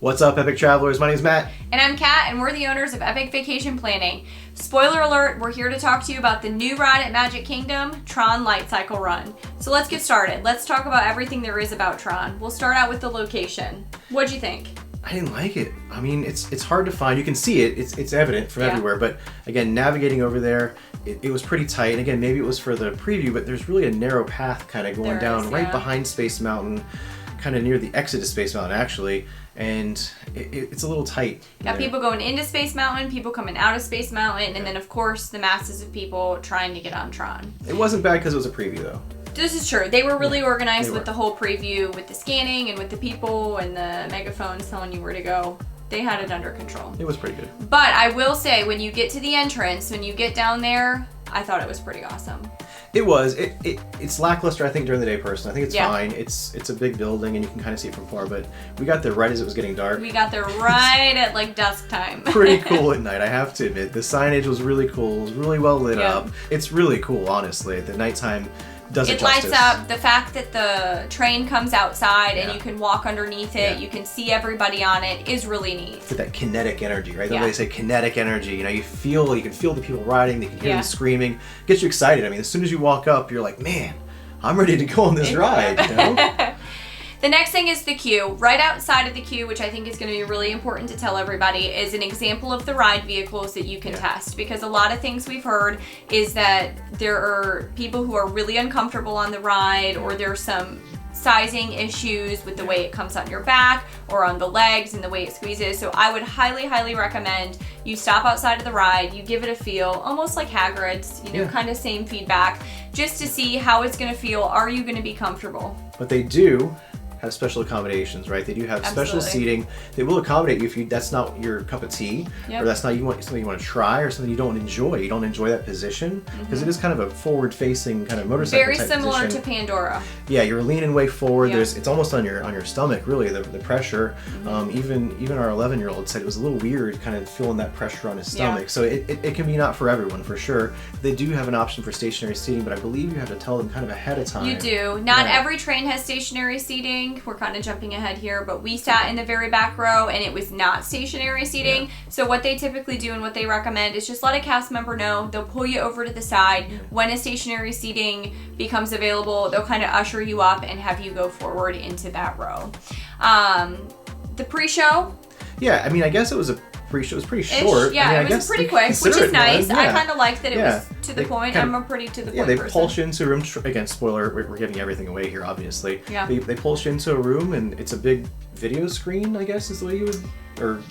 What's up, Epic Travelers? My name is Matt. And I'm Kat, and we're the owners of Epic Vacation Planning. Spoiler alert, we're here to talk to you about the new ride at Magic Kingdom, Tron Lightcycle Run. So let's get started. Let's talk about everything there is about Tron. We'll start out with the location. What'd you think? I didn't like it. I mean, it's hard to find. You can see it. It's evident from everywhere. But again, navigating over there, it was pretty tight. And again, maybe it was for the preview, but there's really a narrow path kind of going down right behind Space Mountain, kind of near the exit to Space Mountain, actually. And it's a little tight. Got people going into Space Mountain, people coming out of Space Mountain, and then, of course, the masses of people trying to get on Tron. It wasn't bad because it was a preview, though. This is true. They were really organized with the whole preview, with the scanning and with the people and the megaphones telling you where to go. They had it under control. It was pretty good. But I will say, when you get to the entrance, when you get down there, I thought it was pretty awesome. It was. It's lackluster, I think, during the day, personally. I think it's fine. It's a big building, and you can kind of see it from far, but we got there right as it was getting dark. We got there right at, like, dusk time. Pretty cool at night, I have to admit. The signage was really cool. It was really well lit up. It's really cool, honestly. The nighttime does it justice. Lights up. The fact that the train comes outside and you can walk underneath it, you can see everybody on it, is really neat. For that kinetic energy, right? They say kinetic energy. You know, you can feel the people riding. They can hear them screaming. Gets you excited. I mean, as soon as you walk up, you're like, man, I'm ready to go on this ride. You know? The next thing is the queue. Right outside of the queue, which I think is going to be really important to tell everybody, is an example of the ride vehicles that you can test. Because a lot of things we've heard is that there are people who are really uncomfortable on the ride, or there's some sizing issues with the way it comes on your back or on the legs and the way it squeezes. So I would highly, highly recommend you stop outside of the ride, you give it a feel, almost like Hagrid's, you know, kind of same feedback, just to see how it's going to feel. Are you going to be comfortable? But they do have special accommodations, right? They do have special seating. They will accommodate you if that's not your cup of tea, or that's not something you want to try, or something you don't enjoy. You don't enjoy that position, because it is kind of a forward-facing kind of motorcycle Very similar position. to Pandora. Yeah, you're leaning way forward. It's almost on your stomach, really, the pressure. Even our 11-year-old said it was a little weird, kind of feeling that pressure on his stomach. So it can be not for everyone, for sure. They do have an option for stationary seating, but I believe you have to tell them kind of ahead of time. You do. Not every train has stationary seating. We're kind of jumping ahead here, but we sat in the very back row and it was not stationary seating. So what they typically do and what they recommend is just let a cast member know. They'll pull you over to the side. When a stationary seating becomes available, they'll kind of usher you up and have you go forward into that row. The pre-show? Yeah, I mean, I guess it was a pre-show. It was pretty short. Yeah, I mean, it was pretty quick, which is nice. I kind of liked that it was to the point. I'm a pretty to the point person. Yeah, they pulse you into a room. Again, spoiler, we're giving everything away here, obviously. Yeah. They pulse you into a room, and it's a big video screen, I guess is the way you would... or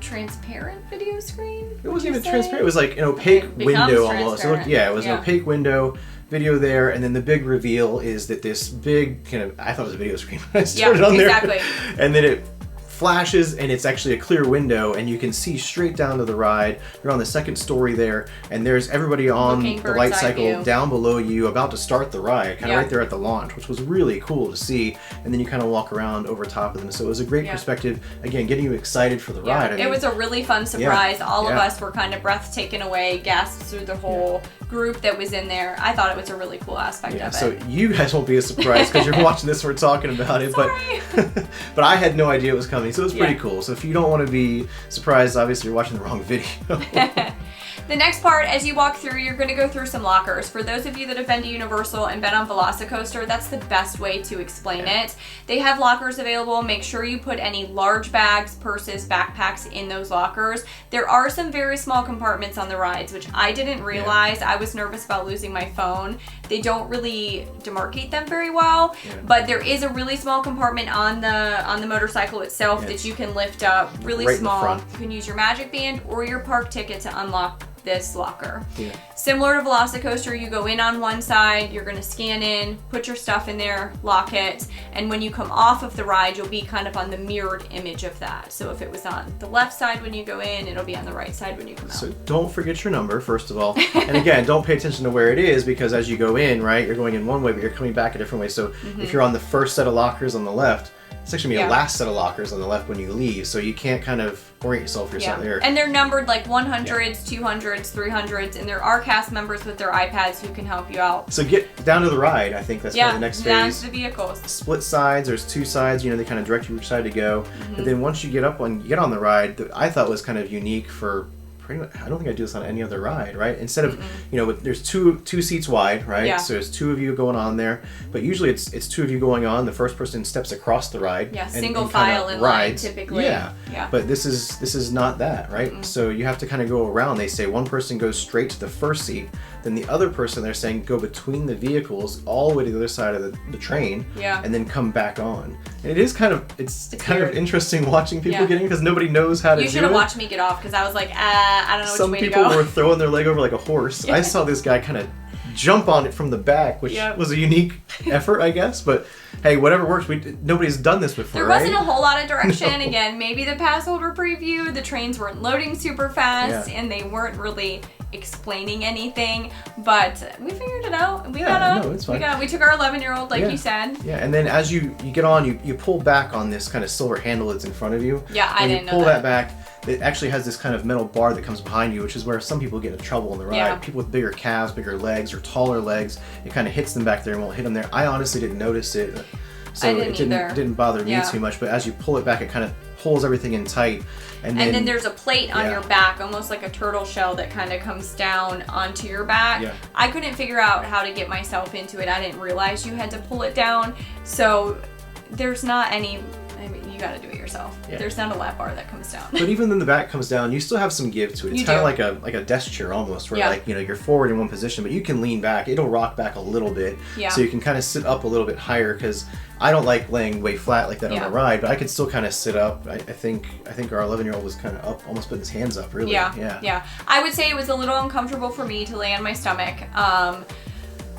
transparent video screen? It wasn't even transparent. It was like an opaque window almost. It was an opaque window video there, and then the big reveal is that this big kind of... I thought it was a video screen when I started on there. Exactly. And then it flashes, and it's actually a clear window, and you can see straight down to the ride. You're on the second story there, and there's everybody on the light cycle down below you about to start the ride, kind of right there at the launch, which was really cool to see. And then you kind of walk around over top of them. So it was a great perspective, again, getting you excited for the ride. I mean, it was a really fun surprise. All of us were kind of breath taken away, gasped through the whole group that was in there. I thought it was a really cool aspect of it. So you guys won't be as surprised because you're watching this, we're talking about it. But I had no idea it was coming. So it was pretty cool. So if you don't want to be surprised, obviously you're watching the wrong video. The next part, as you walk through, you're going to go through some lockers. For those of you that have been to Universal and been on Velocicoaster, that's the best way to explain it. They have lockers available. Make sure you put any large bags, purses, backpacks in those lockers. There are some very small compartments on the rides, which I didn't realize. I was nervous about losing my phone. They don't really demarcate them very well, but there is a really small compartment on the motorcycle itself that you can lift up, really small. You can use your Magic Band or your park ticket to unlock this locker. Similar to Velocicoaster, you go in on one side, you're going to scan in, put your stuff in there, lock it, and when you come off of the ride, you'll be kind of on the mirrored image of that. So if it was on the left side when you go in, it'll be on the right side when you come out. So don't forget your number, first of all. And again, don't pay attention to where it is, because as you go in, right, you're going in one way, but you're coming back a different way. So if you're on the first set of lockers on the left, it's actually gonna be a last set of lockers on the left when you leave, so you can't kind of orient yourself there. And they're numbered like 100s, 200s, 300s, and there are cast members with their iPads who can help you out. So get down to the ride. I think that's probably the next phase. Down to the vehicles. Split sides. There's 2 sides. They kind of direct you which side to go. But then once you get on the ride, that I thought was kind of unique for. Pretty much, I don't think I do this on any other ride, right? Instead of, there's two seats wide, right? Yeah. So there's 2 of you going on there, but usually it's 2 of you going on. The first person steps across the ride. Yeah, single file in line typically. Yeah. But this is not that, right? So you have to kind of go around. They say one person goes straight to the first seat, then the other person they're saying go between the vehicles all the way to the other side of the train, and then come back on. And it is kind of kind of interesting watching people getting, because nobody knows how to do it. You should have watched me get off, because I was like, I don't know which way to go. Some people were throwing their leg over like a horse. I saw this guy kind of jump on it from the back, which was a unique effort, I guess. But hey, whatever works. Nobody's done this before. There wasn't a whole lot of direction. Again, maybe the Passholder preview, the trains weren't loading super fast, and they weren't really explaining anything, but we figured it out. It's fine. We took our 11-year-old, like you said. Yeah, and then as you get on, you pull back on this kind of silver handle that's in front of you. Yeah, I didn't know that. When you pull that back, it actually has this kind of metal bar that comes behind you, which is where some people get into trouble on the ride. Yeah. People with bigger calves, bigger legs, or taller legs, it kind of hits them back there and won't hit them there. I honestly didn't notice it, so it didn't bother me too much. But as you pull it back, it kind of pulls everything in tight. And then there's a plate on your back, almost like a turtle shell, that kind of comes down onto your back. Yeah. I couldn't figure out how to get myself into it. I didn't realize you had to pull it down. So there's not any, I mean, you got to do it yourself. Yeah. There's not a lap bar that comes down. But even when the back comes down, you still have some give to it. It's kind of like a desk chair almost, where you're forward in one position, but you can lean back. It'll rock back a little bit, so you can kind of sit up a little bit higher, because I don't like laying way flat like that on a ride, but I could still kind of sit up. I think our 11-year-old was kind of up, almost putting his hands up, really. Yeah. I would say it was a little uncomfortable for me to lay on my stomach.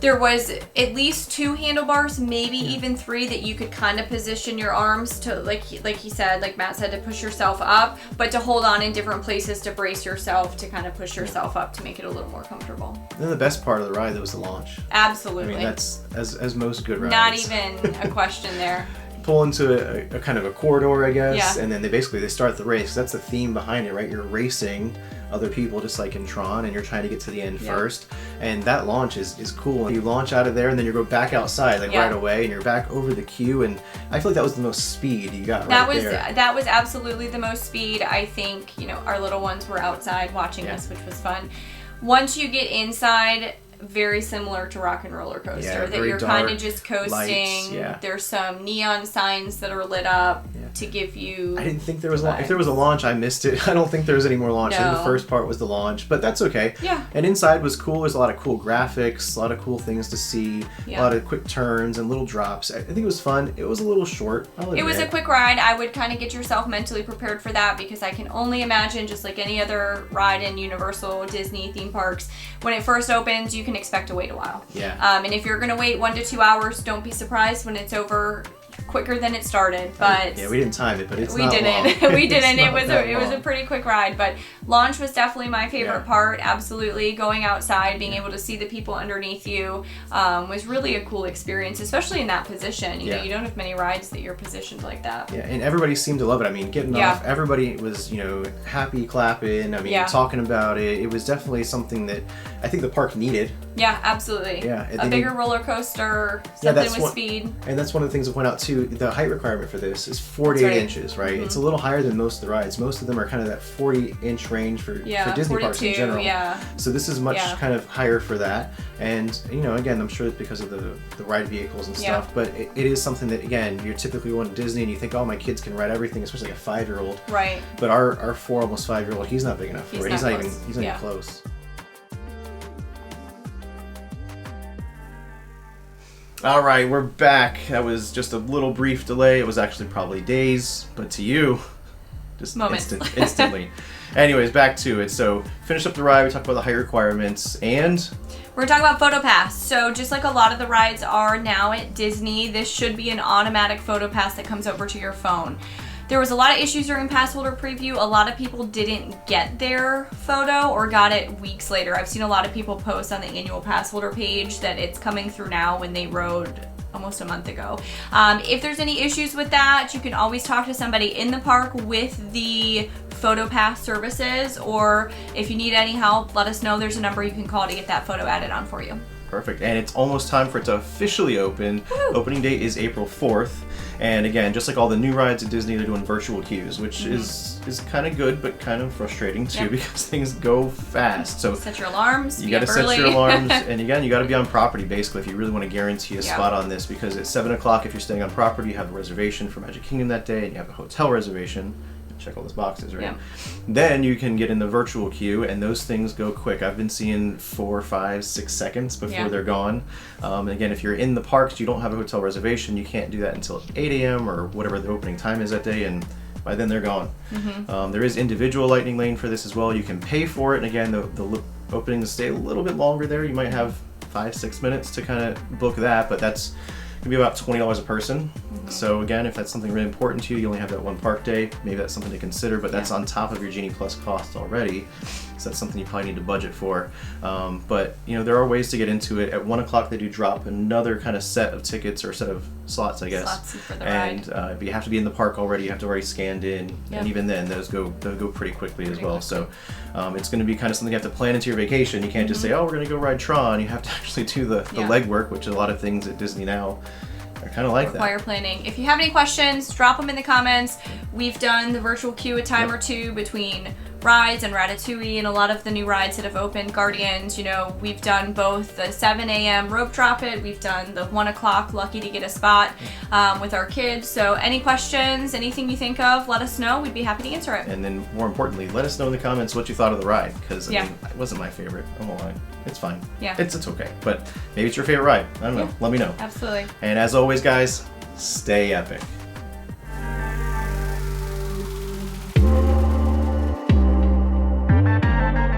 There was at least 2 handlebars, maybe even 3, that you could kind of position your arms to, like Matt said, to push yourself up, but to hold on in different places to brace yourself, to kind of push yourself up to make it a little more comfortable. And then the best part of the ride, was the launch. Absolutely. I mean, that's as most good rides. Not even a question there. Pull into a kind of a corridor, I guess, and then they start the race. That's the theme behind it, right? You're racing other people, just like in Tron, and you're trying to get to the end first. And that launch is cool. You launch out of there, and then you go back outside right away, and you're back over the queue. And I feel like that was the most speed you got there. That was absolutely the most speed. I think our little ones were outside watching us, which was fun. Once you get inside, very similar to Rock and Roller Coaster, that you're kind of just coasting. Lights, There's some neon signs that are lit up to give you. I didn't think there was if there was a launch, I missed it. I don't think there was any more launch. I think the first part was the launch, but that's okay. Yeah. And inside was cool. There's a lot of cool graphics, a lot of cool things to see, a lot of quick turns and little drops. I think it was fun. It was a little short. It was a quick ride. I would kind of get yourself mentally prepared for that, because I can only imagine, just like any other ride in Universal, Disney theme parks, when it first opens, you can expect to wait a while. Yeah. And if you're going to wait 1 to 2 hours, don't be surprised when it's over quicker than it started. But we didn't time it, but it's we not didn't. long. We didn't. It was long. a pretty quick ride, but launch was definitely my favorite part. Absolutely, going outside, being able to see the people underneath you was really a cool experience, especially in that position. You know, you don't have many rides that you're positioned like that. Yeah, and everybody seemed to love it. I mean, getting off, everybody was happy, clapping. I mean, talking about it. It was definitely something that I think the park needed. Yeah, absolutely. Yeah, a bigger roller coaster, something with speed. And that's one of the things to point out too. The height requirement for this is 48 inches, right? Mm-hmm. It's a little higher than most of the rides. Most of them are kind of that 40-inch range for Disney 42, parks in general. Yeah. So this is much kind of higher for that. And again, I'm sure it's because of the ride vehicles and stuff. But it is something that, again, you're typically going to Disney and you think, oh, my kids can ride everything, especially like a 5-year-old. Right. But our 4, almost 5-year-old, he's not big enough for it. He's not even close. All right, we're back. That was just a little brief delay. It was actually probably days, but to you, just instantly. Anyways, back to it. So, finish up the ride. We talked about the height requirements, and we're talking about PhotoPass. So, just like a lot of the rides are now at Disney, this should be an automatic PhotoPass that comes over to your phone. There was a lot of issues during Passholder preview. A lot of people didn't get their photo or got it weeks later. I've seen a lot of people post on the annual Passholder page that it's coming through now when they rode almost a month ago. If there's any issues with that, you can always talk to somebody in the park with the PhotoPass services, or if you need any help, let us know. There's a number you can call to get that photo added on for you. Perfect. And it's almost time for it to officially open. Woo! Opening date is April 4th. And again, just like all the new rides at Disney, they're doing virtual queues, which is kind of good, but kind of frustrating too, because things go fast. So set your alarms. You got to set your alarms, and again, you got to be on property basically if you really want to guarantee a spot on this, because at 7 o'clock, if you're staying on property, you have a reservation for Magic Kingdom that day, and you have a hotel reservation. Check all those boxes, right? Yeah. Then you can get in the virtual queue, and those things go quick. I've been seeing 4, 5, 6 seconds before they're gone. And again, if you're in the parks, you don't have a hotel reservation, you can't do that until 8 a.m. or whatever the opening time is that day, and by then they're gone. There is individual lightning lane for this as well. You can pay for it, and again, the openings stay a little bit longer there. You might have 5, 6 minutes to kind of book that, but that's gonna be about $20 a person. So again, if that's something really important to you, you only have that one park day, maybe that's something to consider, but that's on top of your Genie Plus cost already. So that's something you probably need to budget for. But you know, there are ways to get into it. At 1 o'clock, they do drop another kind of set of tickets or set of slots, I guess. Slots for the ride. But you have to be in the park already. You have to already scanned in, and even then, they'll go pretty quickly as well. So it's going to be kind of something you have to plan into your vacation. You can't just say, "Oh, we're going to go ride Tron." You have to actually do the legwork, which a lot of things at Disney now are kind of like require planning. If you have any questions, drop them in the comments. We've done the virtual queue a time or two between rides and Ratatouille and a lot of the new rides that have opened. Guardians, you know, we've done both the 7 a.m. rope drop it, we've done the 1 o'clock lucky to get a spot with our kids. So any questions, anything you think of, let us know. We'd be happy to answer it. And then more importantly, let us know in the comments what you thought of the ride, because I mean, it wasn't my favorite. I won't lie. It's fine. Yeah. It's okay. But maybe it's your favorite ride. I don't know. Let me know. Absolutely. And as always, guys, stay epic.